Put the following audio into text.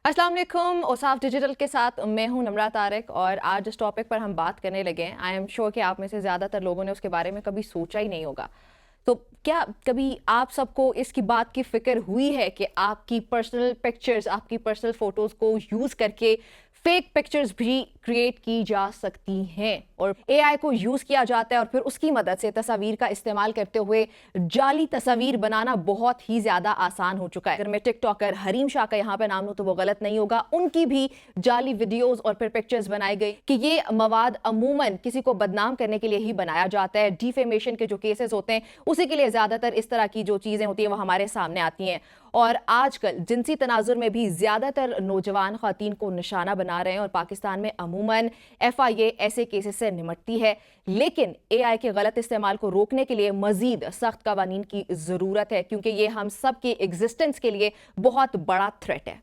अस्सलाम वालेकुम। ओसाफ डिजिटल के साथ मैं हूं नम्रा तारिक और आज इस टॉपिक पर हम बात करने लगे हैं। आई एम श्योर कि आप में से ज़्यादातर लोगों ने उसके बारे में कभी सोचा ही नहीं होगा। तो क्या कभी आप सबको इसकी बात की फिक्र हुई है कि आपकी पर्सनल पिक्चर्स, आपकी पर्सनल फोटोज़ को यूज़ करके फेक पिक्चर्स भी क्रिएट की जा सकती हैं और एआई को यूज़ किया जाता है और फिर उसकी मदद से तस्वीर का इस्तेमाल करते हुए जाली तस्वीर बनाना बहुत ही ज़्यादा आसान हो चुका है। अगर मैं टिकटॉकर हरीम शाह का यहाँ पे नाम लूँ तो वो गलत नहीं होगा। उनकी भी जाली वीडियोस और फिर पिक्चर्स बनाई गई कि ये मवाद अमूमन किसी को बदनाम करने के लिए ही बनाया जाता है। डिफेमेशन के जो केसेस होते हैं उसी के लिए ज़्यादातर इस तरह की जो चीज़ें होती हैं वो हमारे सामने आती हैं। और आजकल जिनसी तनाजुर में भी ज़्यादातर नौजवान ख़वातीन को निशाना बना रहे हैं और पाकिस्तान में अमूमन FIA ऐसे केसेस से निमटती है। लेकिन AI के गलत इस्तेमाल को रोकने के लिए मजीद सख्त कवानीन की ज़रूरत है क्योंकि ये हम सब के एग्जिस्टेंस के लिए बहुत बड़ा थ्रेट है।